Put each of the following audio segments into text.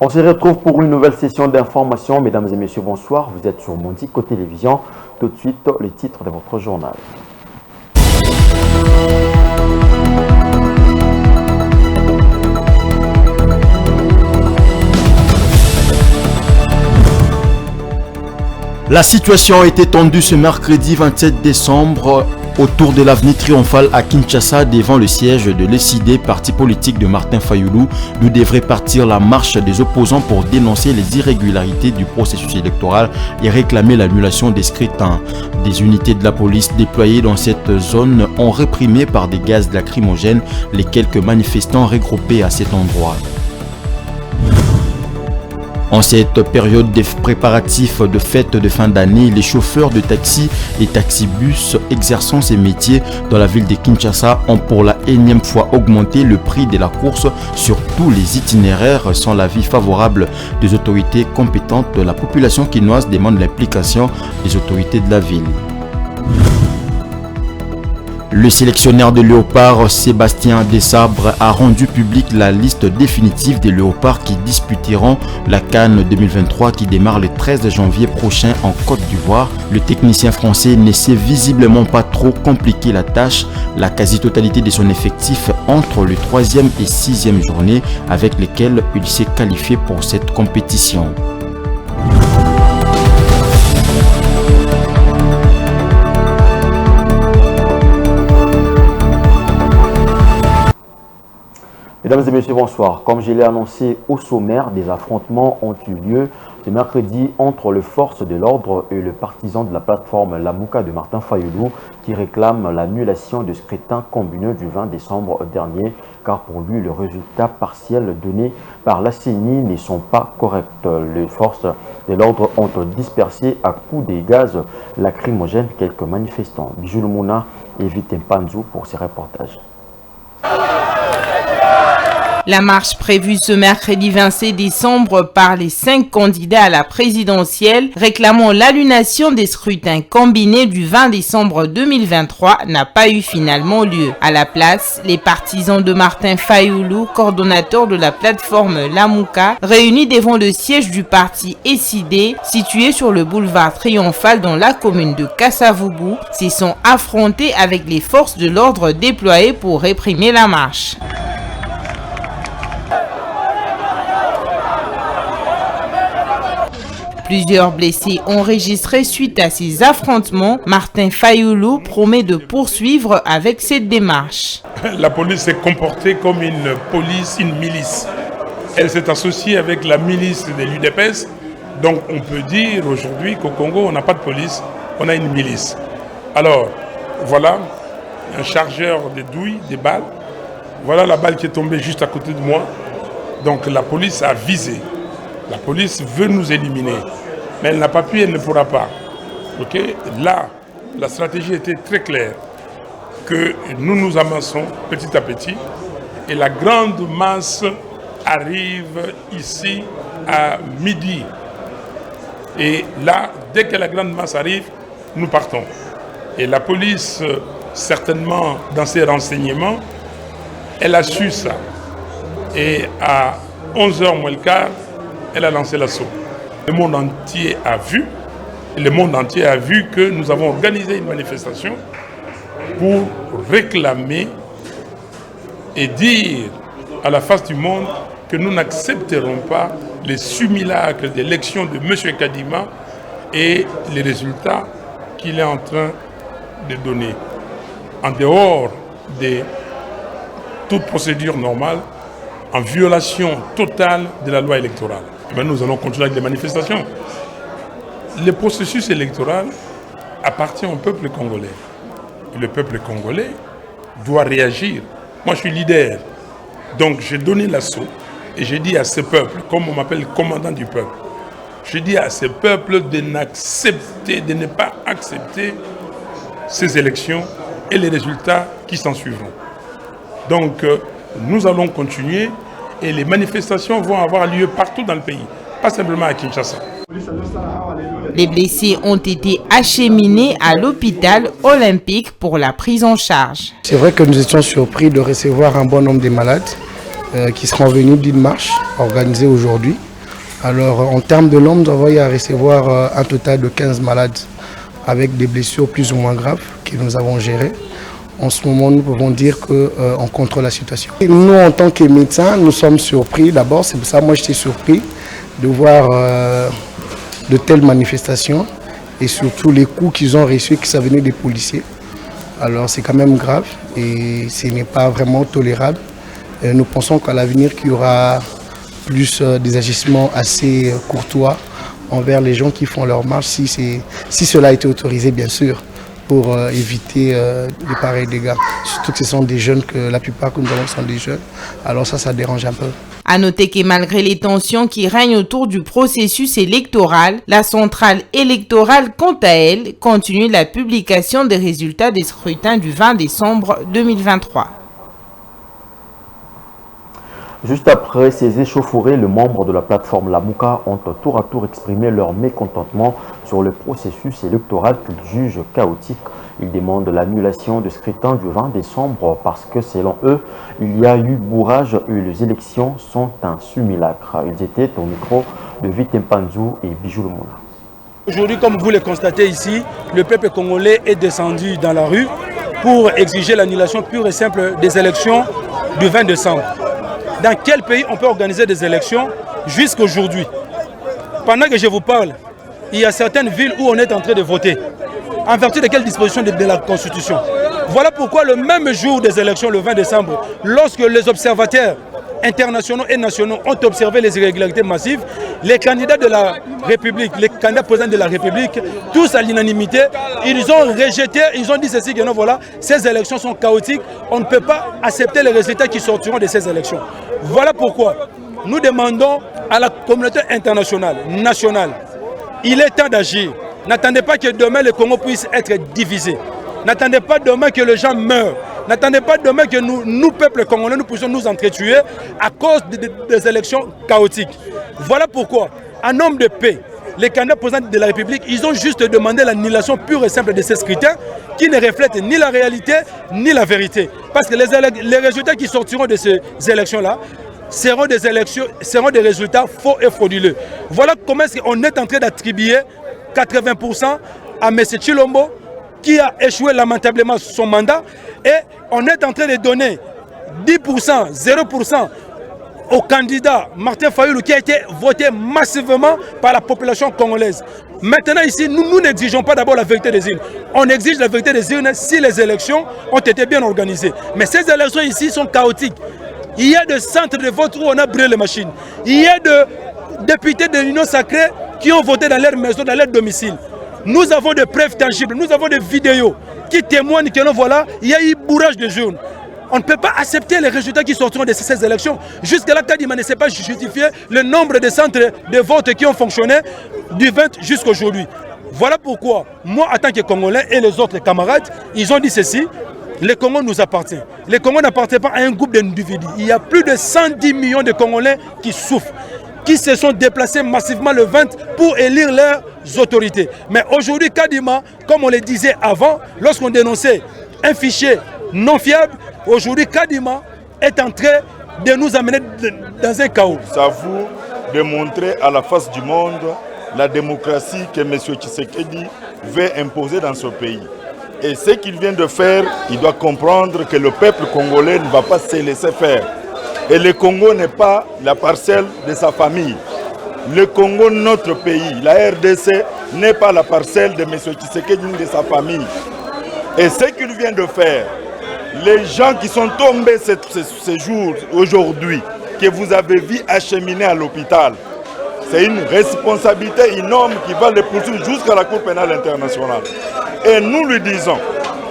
On se retrouve pour une nouvelle session d'information. Mesdames et messieurs, bonsoir. Vous êtes sur Mondico Télévision. Tout de suite, les titres de votre journal. La situation a été tendue ce mercredi 27 décembre autour de l'avenue Triomphale à Kinshasa devant le siège de l'ECD, parti politique de Martin Fayoulou, d'où devrait partir la marche des opposants pour dénoncer les irrégularités du processus électoral et réclamer l'annulation des scrutins. Des unités de la police déployées dans cette zone ont réprimé par des gaz lacrymogènes les quelques manifestants regroupés à cet endroit. En cette période des préparatifs de fête de fin d'année, les chauffeurs de taxi et taxibus exerçant ces métiers dans la ville de Kinshasa ont pour la énième fois augmenté le prix de la course sur tous les itinéraires sans l'avis favorable des autorités compétentes. La population quinoise demande l'implication des autorités de la ville. Le sélectionneur de léopards, Sébastien Desabre, a rendu publique la liste définitive des léopards qui disputeront la CAN 2023 qui démarre le 13 janvier prochain en Côte d'Ivoire. Le technicien français ne sait visiblement pas trop compliquer la tâche. La quasi-totalité de son effectif entre le 3e et 6e journée avec lesquelles il s'est qualifié pour cette compétition. Mesdames et messieurs, bonsoir. Comme je l'ai annoncé au sommaire, des affrontements ont eu lieu ce mercredi entre les forces de l'ordre et le partisan de la plateforme Lamuka de Martin Fayoulou qui réclame l'annulation du scrutin combiné du 20 décembre dernier car pour lui, les résultats partiels donnés par la CENI ne sont pas corrects. Les forces de l'ordre ont dispersé à coups de gaz lacrymogènes quelques manifestants. Bijou Mouna et Vitem Panzou pour ces reportages. La marche prévue ce mercredi 27 décembre par les 5 candidats à la présidentielle réclamant l'annulation des scrutins combinés du 20 décembre 2023 n'a pas eu finalement lieu. À la place, les partisans de Martin Fayoulou, coordonnateur de la plateforme Lamuka, réunis devant le siège du parti ECD, situé sur le boulevard Triomphal dans la commune de Kasavubu, s'y sont affrontés avec les forces de l'ordre déployées pour réprimer la marche. Plusieurs blessés enregistrés suite à ces affrontements. Martin Fayoulou promet de poursuivre avec cette démarche. La police s'est comportée comme une milice. Elle s'est associée avec la milice de l'UDPS. Donc on peut dire aujourd'hui qu'au Congo, on n'a pas de police, on a une milice. Alors, voilà un chargeur de douilles, des balles. Voilà la balle qui est tombée juste à côté de moi. Donc la police a visé. La police veut nous éliminer, mais elle n'a pas pu, elle ne pourra pas. Okay? Là, la stratégie était très claire, que nous nous avançons petit à petit, et la grande masse arrive ici à midi. Et là, dès que la grande masse arrive, nous partons. Et la police, certainement dans ses renseignements, elle a su ça. Et à 11h moins le quart, elle a lancé l'assaut. Le monde entier a vu que nous avons organisé une manifestation pour réclamer et dire à la face du monde que nous n'accepterons pas les simulacres d'élection de M. Kadima et les résultats qu'il est en train de donner. En dehors de toute procédure normale, en violation totale de la loi électorale. Mais nous allons continuer avec les manifestations. Le processus électoral appartient au peuple congolais. Et le peuple congolais doit réagir. Moi, je suis leader. Donc, j'ai donné l'assaut et j'ai dit à ce peuple, comme on m'appelle commandant du peuple, j'ai dit à ce peuple de ne pas accepter ces élections et les résultats qui s'en suivront. Donc, nous allons continuer et les manifestations vont avoir lieu partout dans le pays, pas simplement à Kinshasa. Les blessés ont été acheminés à l'hôpital olympique pour la prise en charge. C'est vrai que nous étions surpris de recevoir un bon nombre de malades qui seront venus d'une marche organisée aujourd'hui. Alors en termes de nombre, nous avons eu à recevoir un total de 15 malades avec des blessures plus ou moins graves que nous avons gérées. En ce moment, nous pouvons dire qu'on contrôle la situation. Et nous, en tant que médecins, nous sommes surpris. D'abord, c'est pour ça que moi, j'étais surpris de voir de telles manifestations et surtout les coups qu'ils ont reçus, que ça venait des policiers. Alors, c'est quand même grave et ce n'est pas vraiment tolérable. Nous pensons qu'à l'avenir, qu'il y aura plus des agissements assez courtois envers les gens qui font leur marche, si cela a été autorisé, bien sûr, pour éviter de pareils dégâts. Surtout que ce sont des jeunes, que la plupart que nous avons sont des jeunes. Alors ça dérange un peu. À noter que malgré les tensions qui règnent autour du processus électoral, la centrale électorale, quant à elle, continue la publication des résultats des scrutins du 20 décembre 2023. Juste après ces échauffourées, les membres de la plateforme Lamouka ont tour à tour exprimé leur mécontentement sur le processus électoral qu'ils jugent chaotique. Ils demandent l'annulation du scrutin du 20 décembre parce que selon eux, il y a eu bourrage et les élections sont un simulacre. Ils étaient au micro de Vitempanzou et Bijou Lumuna. Aujourd'hui, comme vous le constatez ici, le peuple congolais est descendu dans la rue pour exiger l'annulation pure et simple des élections du 20 décembre. Dans quel pays on peut organiser des élections jusqu'aujourd'hui? Pendant que je vous parle, il y a certaines villes où on est en train de voter. En vertu de quelle disposition de la Constitution? Voilà pourquoi le même jour des élections, le 20 décembre, lorsque les observateurs internationaux et nationaux ont observé les irrégularités massives, les candidats de la République, les candidats présidents de la République, tous à l'unanimité, ils ont rejeté, ils ont dit ceci, que non, voilà, ces élections sont chaotiques, on ne peut pas accepter les résultats qui sortiront de ces élections. Voilà pourquoi nous demandons à la communauté internationale, nationale, il est temps d'agir. N'attendez pas que demain le Congo puisse être divisé. N'attendez pas demain que les gens meurent. N'attendez pas demain que nous, peuple congolais, nous puissions nous entretuer à cause des élections chaotiques. Voilà pourquoi, en nom de paix, les candidats présidents de la République, ils ont juste demandé l'annulation pure et simple de ces scrutins qui ne reflètent ni la réalité ni la vérité. Parce que les résultats qui sortiront de ces élections-là seront des résultats faux et frauduleux. Voilà comment on est en train d'attribuer 80% à M. Tshilombo, qui a échoué lamentablement son mandat, et on est en train de donner 10%, 0% au candidat Martin Fayoulou qui a été voté massivement par la population congolaise. Maintenant ici, nous n'exigeons pas d'abord la vérité des urnes. On exige la vérité des urnes si les élections ont été bien organisées. Mais ces élections ici sont chaotiques. Il y a des centres de vote où on a brûlé les machines. Il y a des députés de l'Union sacrée qui ont voté dans leur maison, dans leur domicile. Nous avons des preuves tangibles, nous avons des vidéos qui témoignent que voilà, il y a eu bourrage de urnes. On ne peut pas accepter les résultats qui sortiront de ces élections. Jusqu'à là, Kadima ne sait pas justifier le nombre de centres de vote qui ont fonctionné du 20 jusqu'à aujourd'hui. Voilà pourquoi, moi, en tant que Congolais et les autres camarades, ils ont dit ceci: le Congo nous appartient. Le Congo n'appartient pas à un groupe d'individus. Il y a plus de 110 millions de Congolais qui souffrent, qui se sont déplacés massivement le 20 pour élire leurs autorités. Mais aujourd'hui, Kadima, comme on le disait avant, lorsqu'on dénonçait un fichier non fiable, aujourd'hui, Kadima est en train de nous amener dans un chaos. C'est à vous de montrer à la face du monde la démocratie que M. Tshisekedi veut imposer dans ce pays. Et ce qu'il vient de faire, il doit comprendre que le peuple congolais ne va pas se laisser faire. Et le Congo n'est pas la parcelle de sa famille. Le Congo, notre pays, la RDC, n'est pas la parcelle de M. Tshisekedi ni de sa famille. Et ce qu'il vient de faire, les gens qui sont tombés ce jour, aujourd'hui, que vous avez vu acheminer à l'hôpital, c'est une responsabilité énorme qui va les poursuivre jusqu'à la Cour pénale internationale. Et nous lui disons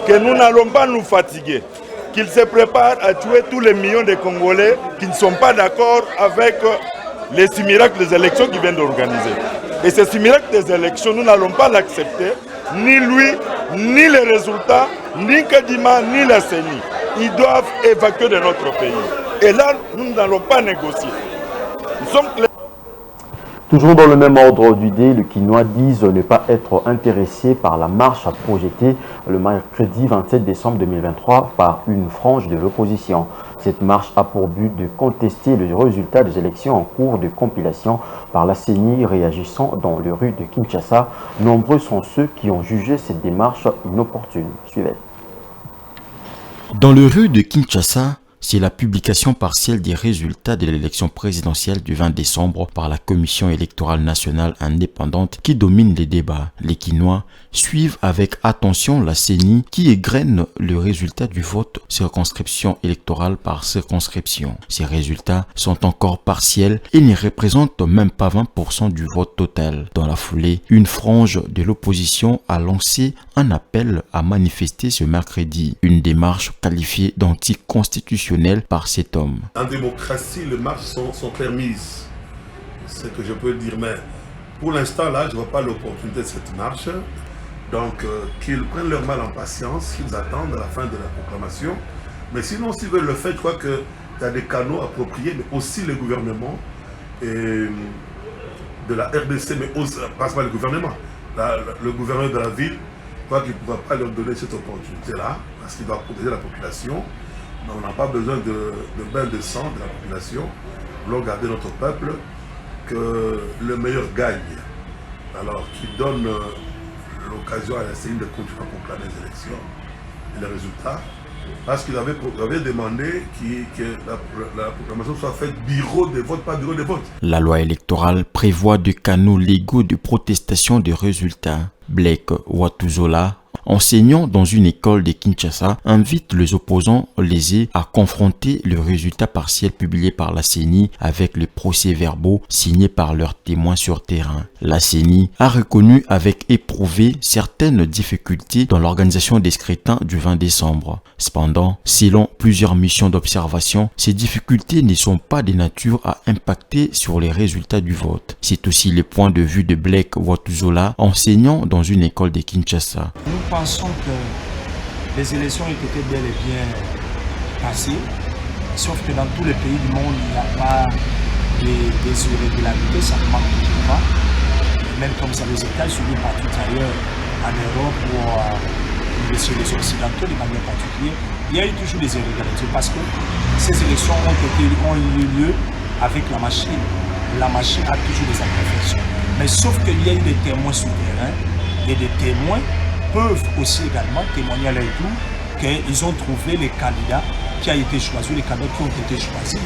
que nous n'allons pas nous fatiguer, qu'il se prépare à tuer tous les millions de Congolais qui ne sont pas d'accord avec les simulacres des élections qu'il vient d'organiser. Et ces simulacres des élections, nous n'allons pas l'accepter, ni lui, ni les résultats, ni Kadima, ni la CENI. Ils doivent évacuer de notre pays. Et là, nous n'allons pas négocier. Nous sommes clairs. Toujours dans le même ordre d'idée, les Quinois disent ne pas être intéressés par la marche projetée le mercredi 27 décembre 2023 par une frange de l'opposition. Cette marche a pour but de contester le résultat des élections en cours de compilation par la CENI. Réagissant dans les rues de Kinshasa, nombreux sont ceux qui ont jugé cette démarche inopportune. Suivez. Dans les rues de Kinshasa, c'est la publication partielle des résultats de l'élection présidentielle du 20 décembre par la Commission électorale nationale indépendante qui domine les débats. Les Quinois suivent avec attention la CENI qui égrène le résultat du vote circonscription électorale par circonscription. Ces résultats sont encore partiels et ne représentent même pas 20% du vote total. Dans la foulée, une frange de l'opposition a lancé un appel à manifester ce mercredi, une démarche qualifiée d'anticonstitutionnelle par cet homme. En démocratie, les marches sont permises. C'est ce que je peux dire, mais pour l'instant, là, je ne vois pas l'opportunité de cette marche. Donc, qu'ils prennent leur mal en patience, qu'ils attendent à la fin de la proclamation. Mais sinon, s'ils veulent le faire, je crois qu'il y a des canaux appropriés, mais aussi le gouvernement et de la RDC, mais aussi, pas le gouvernement, le gouverneur de la ville, je crois qu'il ne pourra pas leur donner cette opportunité-là, parce qu'il doit protéger la population. On n'a pas besoin de bain de sang de la population. Nous voulons garder notre peuple, que le meilleur gagne. Alors, qui donne l'occasion à la CENI de continuer à proclamer les élections et les résultats. Parce qu'il avait demandé que la proclamation soit faite bureau de vote, pas bureau de vote. La loi électorale prévoit des canaux légaux de protestation des résultats. Blake Watuzola, enseignant dans une école de Kinshasa, invite les opposants lésés à confronter le résultat partiel publié par la CENI avec les procès-verbaux signés par leurs témoins sur terrain. La CENI a reconnu avec éprouvé certaines difficultés dans l'organisation des scrutins du 20 décembre. Cependant, selon plusieurs missions d'observation, ces difficultés ne sont pas de nature à impacter sur les résultats du vote. C'est aussi le point de vue de Blake Watuzola, enseignant dans une école de Kinshasa. Nous pensons que les élections ont été bel et bien passées, sauf que dans tous les pays du monde, il n'y a pas des irrégularités, ça ne manque toujours pas. Même comme ça, les États-Unis, partout ailleurs, en Europe ou chez les Occidentaux de manière particulière, il y a eu toujours des irrégularités parce que ces élections ont eu lieu avec la machine. La machine a toujours des imperfections. Mais sauf qu'il y a eu des témoins sur terrain et des témoins peuvent aussi également témoigner à leur tour qu'ils ont trouvé les candidats qui ont été choisis, les candidats qui ont été choisis.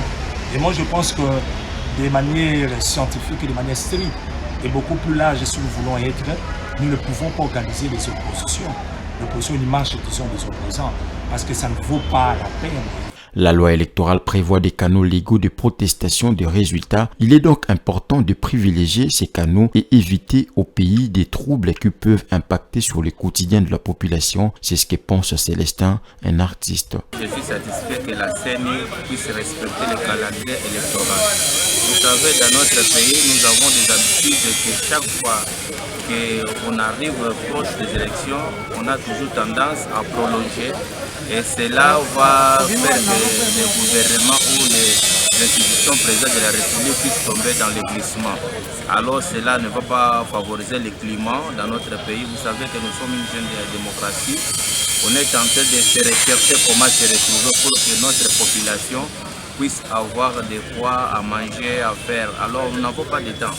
Et moi je pense que de manière scientifique et de manière stricte et beaucoup plus large si nous voulons être, nous ne pouvons pas organiser les oppositions. L'opposition, une marche, disons, des opposants, parce que ça ne vaut pas la peine. La loi électorale prévoit des canaux légaux de protestation des résultats. Il est donc important de privilégier ces canaux et éviter au pays des troubles qui peuvent impacter sur le quotidien de la population. C'est ce que pense Célestin, un artiste. Je suis satisfait que la CENI puisse respecter le calendrier électoral. Vous savez, dans notre pays, nous avons des habitudes que chaque fois qu'on arrive proche des élections, on a toujours tendance à prolonger. Et cela va faire que les gouvernements ou les institutions présentes de la République puissent tomber dans le glissement. Alors cela ne va pas favoriser le climat dans notre pays. Vous savez que nous sommes une jeune démocratie. On est en train de se rechercher comment se retrouver pour que notre population puisse avoir de quoi à manger, à faire. Alors nous n'avons pas de temps.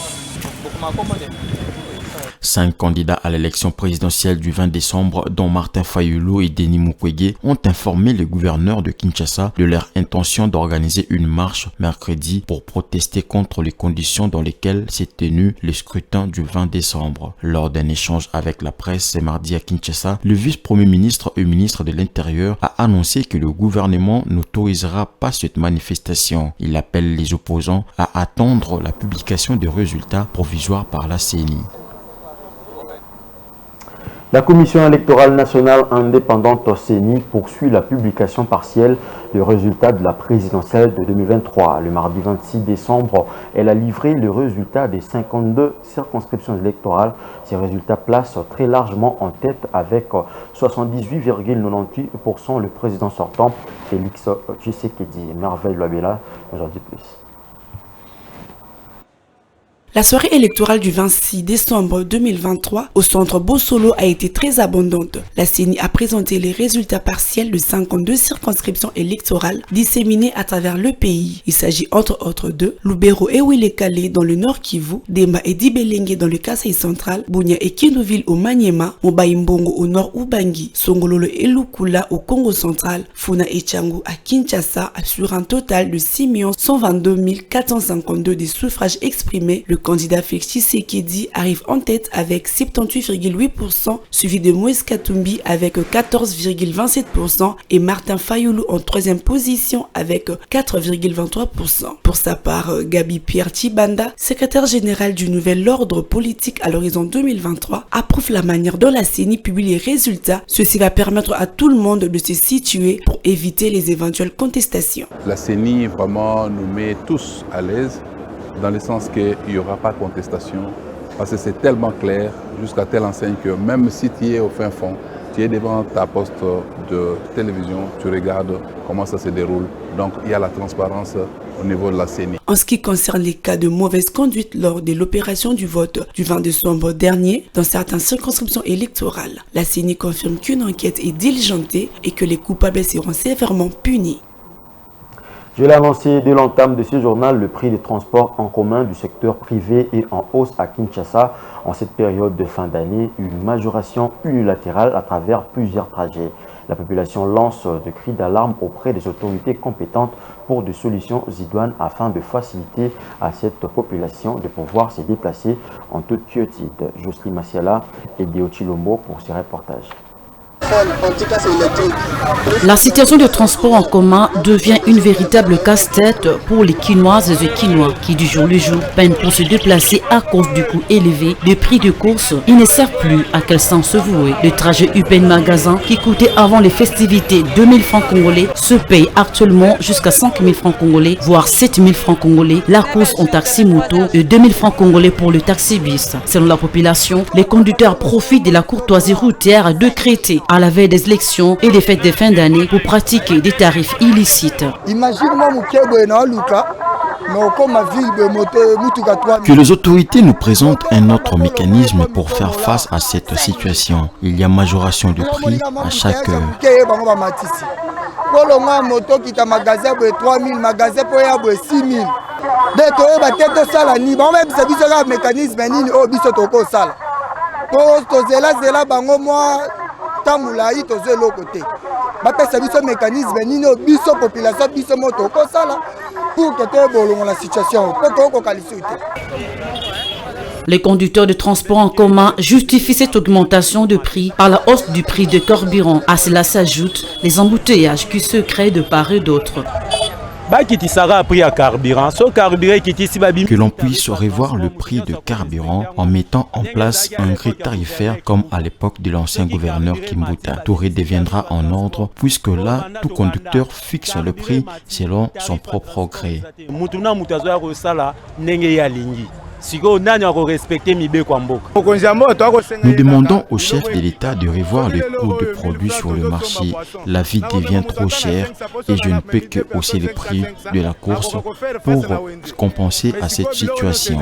5 candidats à l'élection présidentielle du 20 décembre, dont Martin Fayulu et Denis Mukwege, ont informé le gouverneur de Kinshasa de leur intention d'organiser une marche mercredi pour protester contre les conditions dans lesquelles s'est tenu le scrutin du 20 décembre. Lors d'un échange avec la presse ce mardi à Kinshasa, le vice-premier ministre et ministre de l'Intérieur a annoncé que le gouvernement n'autorisera pas cette manifestation. Il appelle les opposants à attendre la publication des résultats provisoires par la CENI. La Commission électorale nationale indépendante CENI poursuit la publication partielle des résultats de la présidentielle de 2023. Le mardi 26 décembre, elle a livré le résultat des 52 circonscriptions électorales. Ces résultats placent très largement en tête avec 78,98% le président sortant, Félix Tshisekedi. Merveille Loabela nous en dit plus. La soirée électorale du 26 décembre 2023 au centre Bossolo a été très abondante. La CENI a présenté les résultats partiels de 52 circonscriptions électorales disséminées à travers le pays. Il s'agit entre autres de Lubero et Ouilekale dans le Nord Kivu, Demba et Dibelenge dans le Kasaï central, Bunia et Kindouville au Maniema, Mobaïmbongo au Nord Ubangi, Songololo et Lukula au Congo central, Funa et Tchangu à Kinshasa, sur un total de 6 122 452 des suffrages exprimés. Le candidat Félix Tshisekedi arrive en tête avec 78,8%, suivi de Moïse Katumbi avec 14,27% et Martin Fayoulou en troisième position avec 4,23%. Pour sa part, Gabi Pierre Tchibanda, secrétaire général du nouvel ordre politique à l'horizon 2023, approuve la manière dont la CENI publie les résultats. Ceci va permettre à tout le monde de se situer pour éviter les éventuelles contestations. La CENI vraiment nous met tous à l'aise, dans le sens qu'il n'y aura pas de contestation, parce que c'est tellement clair, jusqu'à telle enseigne que même si tu es au fin fond, tu es devant ta poste de télévision, tu regardes comment ça se déroule. Donc il y a la transparence au niveau de la CENI. En ce qui concerne les cas de mauvaise conduite lors de l'opération du vote du 20 décembre dernier, dans certaines circonscriptions électorales, la CENI confirme qu'une enquête est diligentée et que les coupables seront sévèrement punis. Je l'ai annoncé dès l'entame de ce journal, le prix des transports en commun du secteur privé est en hausse à Kinshasa. En cette période de fin d'année, une majoration unilatérale à travers plusieurs trajets. La population lance des cris d'alarme auprès des autorités compétentes pour des solutions idoines afin de faciliter à cette population de pouvoir se déplacer en toute quiétude. Jocelyne Massiala et Déo Chilombo pour ce reportage. La situation de transport en commun devient une véritable casse-tête pour les Kinoises et Kinois qui du jour le jour peinent pour se déplacer à cause du coût élevé des prix de course. Ils ne savent plus à quel sens se vouer. Le trajet UPN-Magasin qui coûtait avant les festivités 2000 francs congolais se paye actuellement jusqu'à 5000 francs congolais, voire 7000 francs congolais. La course en taxi moto et 2000 francs congolais pour le taxi bis. Selon la population, les conducteurs profitent de la courtoisie routière décrétée à la veille des élections et des fêtes de fin d'année pour pratiquer des tarifs illicites. Que les autorités nous présentent un autre mécanisme pour faire face à cette situation. Il y a majoration de prix à chaque heure. Les conducteurs de transport en commun justifient cette augmentation de prix par la hausse du prix de carburant. À cela s'ajoutent les embouteillages qui se créent de part et d'autre. Que l'on puisse revoir le prix de carburant en mettant en place un grille tarifaire comme à l'époque de l'ancien gouverneur Kimbuta. Tout redeviendra en ordre puisque là, tout conducteur fixe le prix selon son propre gré. Nous demandons au chef de l'État de revoir le coût de produits sur le marché. La vie devient trop chère et je ne peux que hausser le prix de la course pour compenser à cette situation.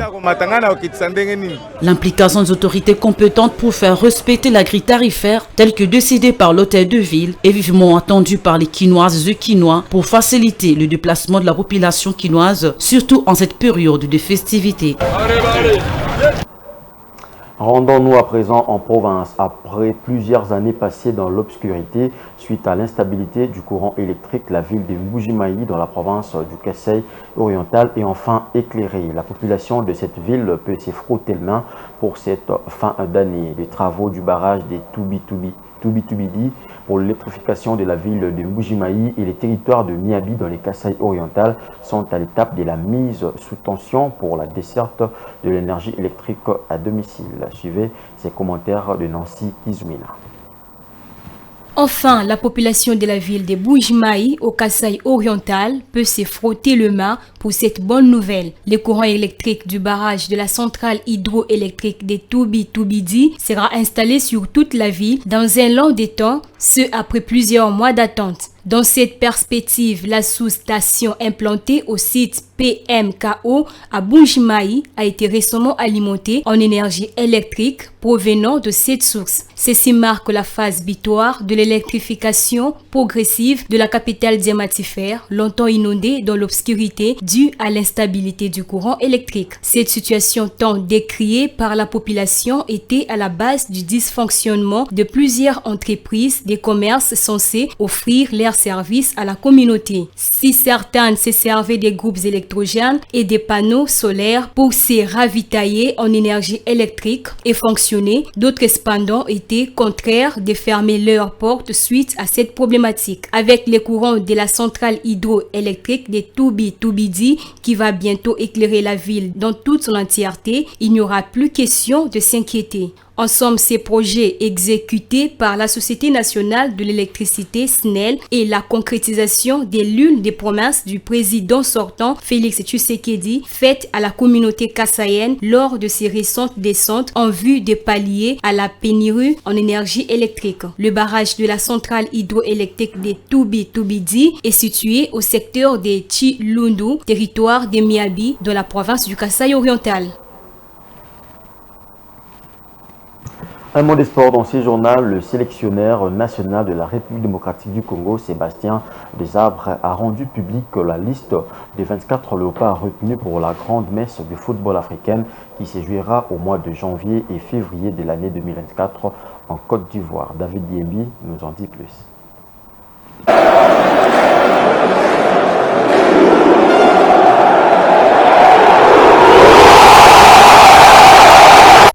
L'implication des autorités compétentes pour faire respecter la grille tarifaire telle que décidée par l'hôtel de ville est vivement attendue par les Kinoises et Kinois pour faciliter le déplacement de la population kinoise, surtout en cette période de festivités. Rendons-nous à présent en province. Après plusieurs années passées dans l'obscurité suite à l'instabilité du courant électrique, la ville de Mbujimayi dans la province du Kasaï oriental est enfin éclairée. La population de cette ville peut se frotter les mains pour cette fin d'année. Les travaux du barrage des Tubitubidi pour l'électrification de la ville de Mbujimayi et les territoires de Miabi dans les Kasaï oriental sont à l'étape de la mise sous tension pour la desserte de l'énergie électrique à domicile. Suivez ces commentaires de Nancy Kizumina. Enfin, la population de la ville de Mbujimayi au Kasaï oriental peut se frotter le main pour pour cette bonne nouvelle. Le courant électrique du barrage de la centrale hydroélectrique de Toubi-Toubidi sera installé sur toute la ville dans un long de temps, ce après plusieurs mois d'attente. Dans cette perspective, la sous-station implantée au site PMKO à Bunjimaï a été récemment alimentée en énergie électrique provenant de cette source. Ceci marque la phase butoir de l'électrification progressive de la capitale diamantifère, longtemps inondée dans l'obscurité due à l'instabilité du courant électrique. Cette situation tant décriée par la population était à la base du dysfonctionnement de plusieurs entreprises des commerces censés offrir leurs services à la communauté. Si certaines se servaient des groupes électrogènes et des panneaux solaires pour se ravitailler en énergie électrique et fonctionner, d'autres cependant étaient contraires de fermer leurs portes suite à cette problématique. Avec les courants de la centrale hydroélectrique de Toubi-Toubidi qui va bientôt éclairer la ville dans toute son entièreté, il n'y aura plus question de s'inquiéter. En somme, ces projets exécutés par la Société nationale de l'électricité SNEL et la concrétisation de l'une des promesses du président sortant Félix Tshisekedi faites à la communauté kassaïenne lors de ses récentes descentes en vue de pallier à la pénurie en énergie électrique. Le barrage de la centrale hydroélectrique de Toubi-Toubidi est situé au secteur de Chilundu, territoire de Miabi, dans la province du Kasaï oriental. Un mot des sports dans ce journal, le sélectionneur national de la République démocratique du Congo, Sébastien Desabres, a rendu publique la liste des 24 léopards retenus pour la grande messe du football africaine qui se jouera au mois de janvier et février de l'année 2024 en Côte d'Ivoire. David Diembi nous en dit plus.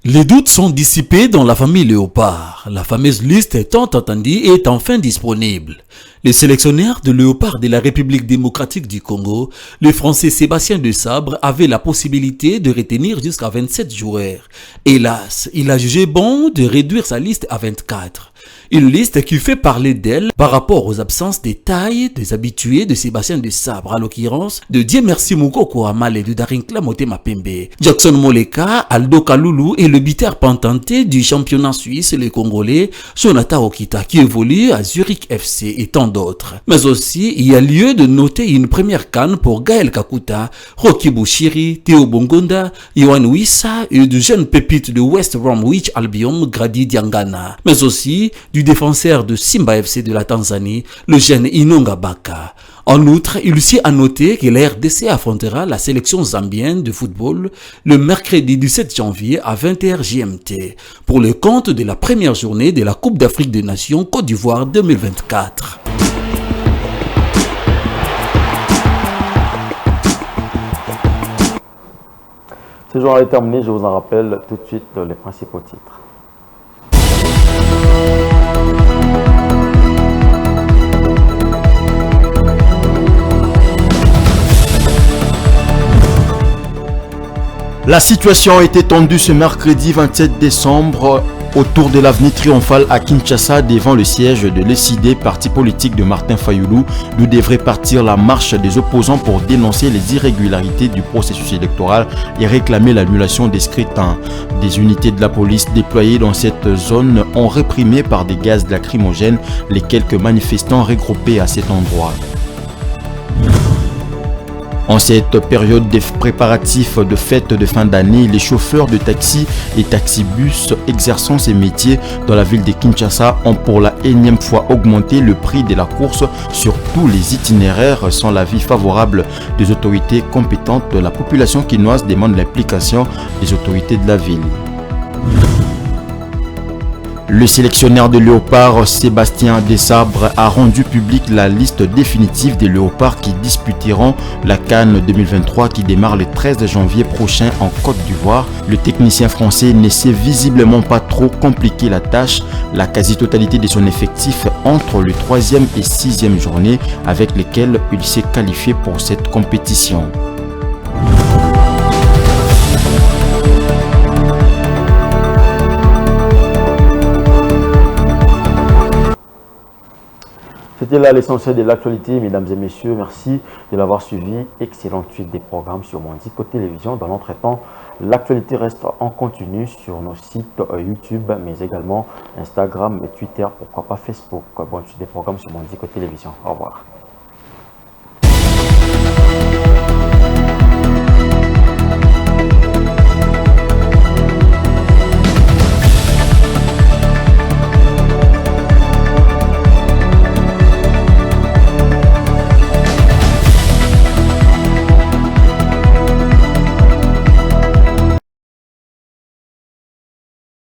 Les doutes sont dissipés dans la famille Léopard. La fameuse liste tant attendue est enfin disponible. Le sélectionneur de Léopard de la République démocratique du Congo, le Français Sébastien Desabres, avait la possibilité de retenir jusqu'à 27 joueurs. Hélas, il a jugé bon de réduire sa liste à 24. Une liste qui fait parler d'elle par rapport aux absences des tailles des habitués de Sébastien Desabres, à l'occurrence de Dieu merci Moukoko Amal et de Darinkla Motema Pembe, Jackson Moleka, Aldo Kaloulou et le buteur pantanté du championnat suisse, le Congolais Jonathan Okita qui évolue à Zurich FC et tant d'autres. Mais aussi, il y a lieu de noter une première canne pour Gaël Kakuta, Rocky Bouchiri, Théo Bongonda, Yohan Wissa et de jeunes pépites de West Bromwich Albion, Grady Diangana. Mais aussi du défenseur de Simba FC de la Tanzanie, le jeune Inonga Baka. En outre, il aussi a noté que la RDC affrontera la sélection zambienne de football le mercredi 17 janvier à 20h GMT pour le compte de la première journée de la Coupe d'Afrique des Nations Côte d'Ivoire 2024. Ce journal est terminé, je vous en rappelle tout de suite les principaux titres. La situation a été tendue ce mercredi 27 décembre autour de l'avenue Triomphale à Kinshasa devant le siège de l'ECD, parti politique de Martin Fayoulou, d'où devrait partir la marche des opposants pour dénoncer les irrégularités du processus électoral et réclamer l'annulation des scrutins. Des unités de la police déployées dans cette zone ont réprimé par des gaz lacrymogènes les quelques manifestants regroupés à cet endroit. En cette période de préparatifs de fête de fin d'année, les chauffeurs de taxi et taxibus exerçant ces métiers dans la ville de Kinshasa ont pour la énième fois augmenté le prix de la course sur tous les itinéraires sans l'avis favorable des autorités compétentes. La population quinoise demande l'implication des autorités de la ville. Le sélectionneur de léopards Sébastien Desabres a rendu publique la liste définitive des léopards qui disputeront la CAN 2023 qui démarre le 13 janvier prochain en Côte d'Ivoire. Le technicien français ne s'est visiblement pas trop compliqué la tâche. La quasi-totalité de son effectif entre le 3e et 6e journée avec lesquelles il s'est qualifié pour cette compétition. C'était là l'essentiel de l'actualité, mesdames et messieurs. Merci de l'avoir suivi. Excellente suite des programmes sur Mondico Télévision. Dans l'entretemps, l'actualité reste en continu sur nos sites YouTube, mais également Instagram et Twitter, pourquoi pas Facebook. Bonne suite des programmes sur Mondico Télévision. Au revoir.